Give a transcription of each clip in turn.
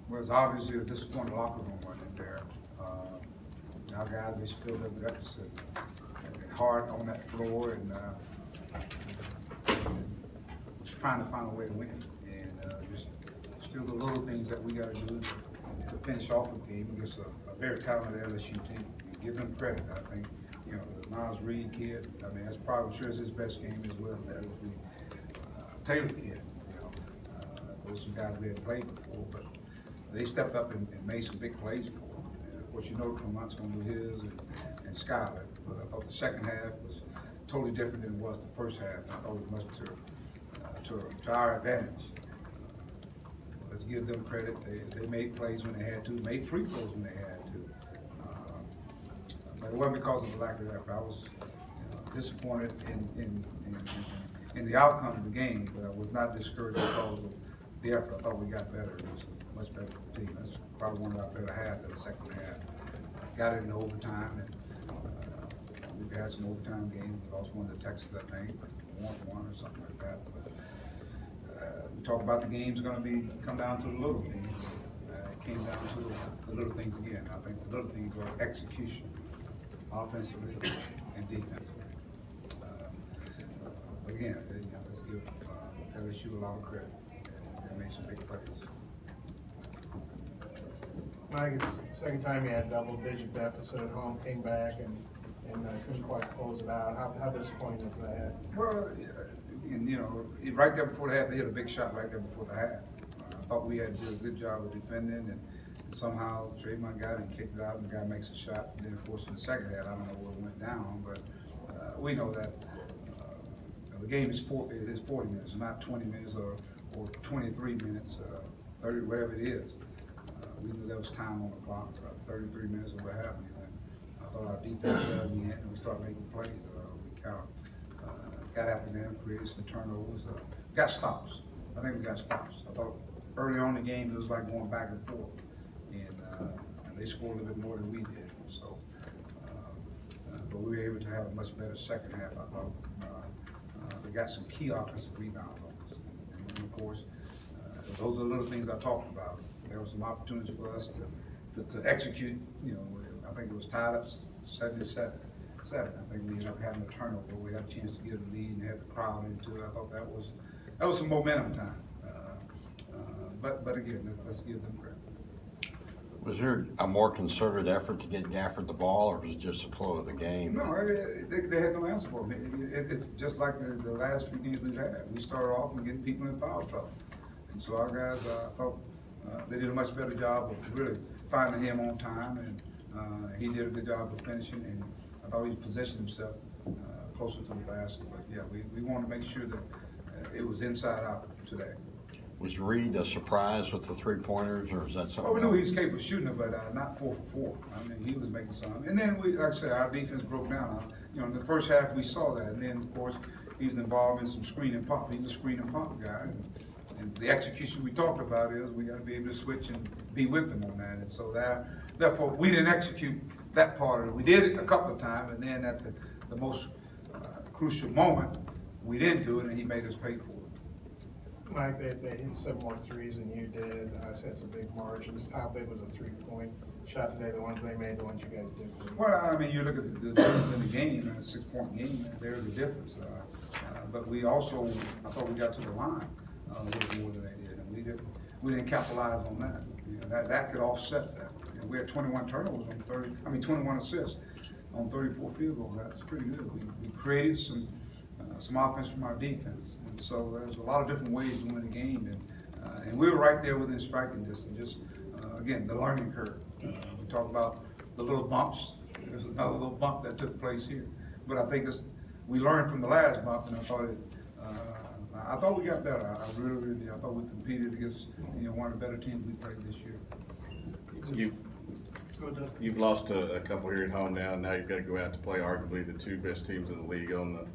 Well, it's obviously a disappointing locker room right in there. Our guys, they spilled their guts and hard on that floor and just trying to find a way to win. And just still the little things that we got to do to finish off a game against a very talented LSU team. You give them credit. I think, you know, the Miles Reed kid, I mean, that's probably sure it's his best game as well. That is the Taylor kid. You know, those are guys we hadn't played before, but they stepped up and made some big plays for him. And of course, you know Tremont's going to do his and Skyler. But I thought the second half was totally different than it was the first half. I thought it was much to our advantage. Let's give them credit. They made plays when they had to, made free throws when they had to. But it wasn't because of the lack of effort. I was disappointed in the outcome of the game, but I was not discouraged because of the effort. I thought we got better. It was a much better team. That's probably one of our better halves, that second half. Got it in overtime, and we've had some overtime games. We lost one to Texas, I think, 1-1 or something like that. But we talk about the game's going to come down to the little things. It came down to the little things again. I think the little things are execution, offensively and defensively. But again, let's give LSU a lot of credit. They made some big plays. Mike, it's the second time you had double-digit deficit at home, came back and couldn't quite close it out. How disappointing is that? Well, and you know, right there before the half, they hit a big shot right there before the half. I thought we had to do a good job of defending, and somehow Trayvon got it and kicked it out, and the guy makes a shot. And then, of course, in the second half, I don't know where it went down, but we know that the game is 40 minutes, not 20 minutes or 23 minutes, 30, whatever it is. We knew there was time on the clock, 33 minutes or what have you. And I thought our defense got in the end, and we started making plays. We kind of got after them, created some turnovers, got stops. I think we got stops. I thought early on in the game it was like going back and forth, and they scored a little bit more than we did. So, but we were able to have a much better second half. I thought they got some key offensive rebounds on us, and of course, those are the little things I talked about. There were some opportunities for us to execute. You know, I think it was tied up 77. I think we ended up having a turnover. We had a chance to get a lead and had the crowd into it. I thought that was some momentum time. But again, let's give them credit. Was there a more concerted effort to get Gafford the ball, or was it just the flow of the game? No, they had no answer for him. It's just like the last few games we've had. We started off and getting people in foul trouble. And so our guys, I thought they did a much better job of really finding him on time, and he did a good job of finishing, and I thought he positioned himself closer to the basket. But yeah, we wanted to make sure that it was inside out today. Was Reed a surprise with the three-pointers, or is that something? Well, we knew he was capable of shooting it, but not 4 for 4. I mean, he was making some. And then, like I said, our defense broke down. You know, in the first half we saw that, and then, of course, he's involved in some screen and pop. He's a screen and pop guy. And the execution we talked about is we got to be able to switch and be with them on that. And so therefore, we didn't execute that part of it. We did it a couple of times, and then at the most crucial moment, we didn't do it, and he made us pay for it. Mike, they hit 7 more threes than you did. So that's a big margin. How big was a 3-point shot today? The ones they made, the ones you guys did. Well, I mean, you look at the difference in the game, a 6-point game, there's a difference. But we also, I thought we got to the line a little more than they did, and we didn't capitalize on that. You know, that could offset that. You know, we had 21 turnovers on 21 assists on 34 field goals. That's pretty good. We created some offense from our defense, and so there's a lot of different ways to win the game, and we were right there within striking distance. Just again, the learning curve. We talk about the little bumps. There's another little bump that took place here, but I think we learned from the last bump, and I thought we got better. I really did. I thought we competed against one of the better teams we played this year. You've lost a couple here at home now, and now you've got to go out to play arguably the 2 best teams in the league on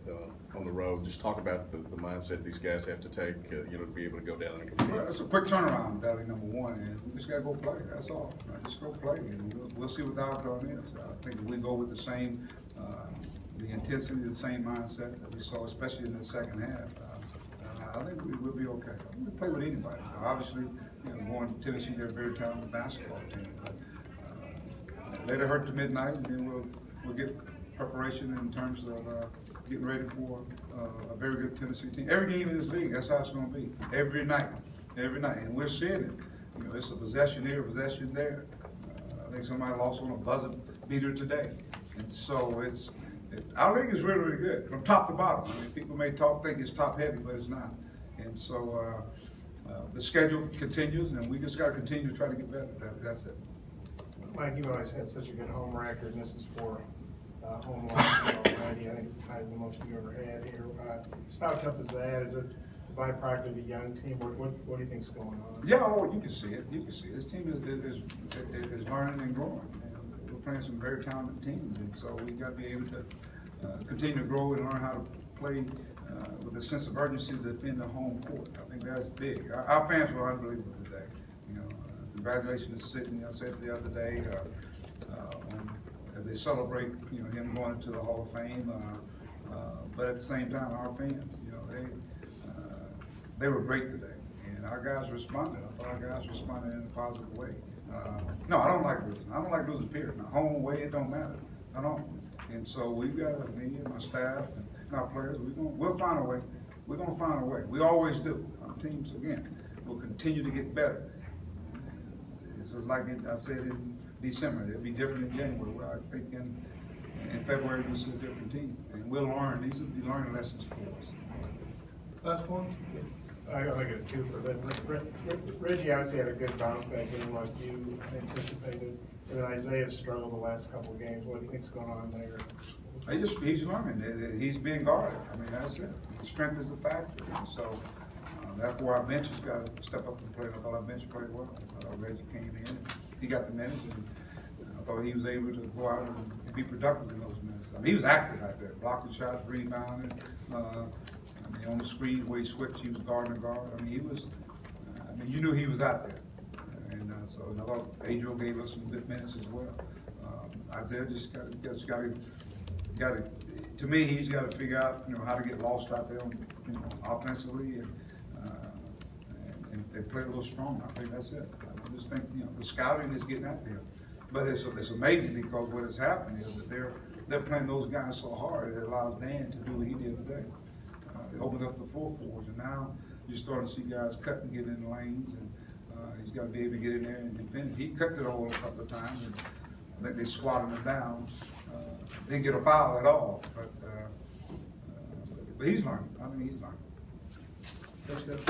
the road. Just talk about the mindset these guys have to take, to be able to go down and compete. Well, it's a quick turnaround, Valley, number one, and we just got to go play. That's all. Just go play, and we'll see what the outcome is. I think if we go with the same, the intensity, the same mindset that we saw, especially in the second half, I think we'll be okay. We play with anybody. Obviously, going to Tennessee, they're a very talented basketball team. But, let it hurt to midnight, and then we'll get preparation in terms of getting ready for a very good Tennessee team. Every game in this league, that's how it's going to be. Every night, and we're seeing it. It's a possession here, possession there. I think somebody lost on a buzzer beater today, and so our league is really, really good from top to bottom. I mean, people may think it's top heavy, but it's not. And so the schedule continues, and we just got to continue to try to get better. That's it. Mike, you've always had such a good home record, and this is for home runs already. I think it's the highest the most you've ever had here. Just how tough is that? Is it a byproduct of a young team? What do you think's going on? Yeah, you can see it. You can see it. This team is learning and growing. And we're playing some very talented teams, and so we got to be able to continue to grow and learn how to play with a sense of urgency to defend the home court. I think that's big. Our fans were unbelievable today. Congratulations to Sidney. I said the other day as they celebrate, him going into the Hall of Fame. But at the same time, our fans, they were great today, and our guys responded. I thought our guys responded in a positive way. No, I don't like losing. I don't like losing. Period. Now, home away, it don't matter. I don't. And so we've got me and my staff and our players. We'll find a way. We're gonna find a way. We always do. Our teams again will continue to get better. It's like I said in December, it'll be different in January. Well, I think in February we'll see a different team, and we'll learn. These will be learning lessons for us. Last one. I got a two for that. Reggie obviously had a good bounce back game like you anticipated. And then Isaiah struggled the last couple of games. What do you think's going on there? He's learning. He's being guarded. I mean, that's it. Strength is a factor. And so therefore our bench has got to step up and play. I thought our bench played well. I thought Reggie came in. He got the minutes, and I thought he was able to go out and be productive in those minutes. I mean, he was active out there, blocking shots, rebounding. On the screen where he switched, he was guarding the guard. I mean, you knew he was out there. And so I thought Adriel gave us some good minutes as well. Isaiah just got to, to me, he's got to figure out, how to get lost out there, offensively and play a little stronger. I think that's it. I just think, the scouting is getting out there. But it's amazing because what has happened is that they're playing those guys so hard it allows Dan to do what he did today. It opened up the 4-4s, and now you're starting to see guys cut and get in the lanes, and he's got to be able to get in there and finish. He cut the hole a couple of times, and I think they swatted him down. Didn't get a foul at all, but he's learning. I think he's learning. That's good.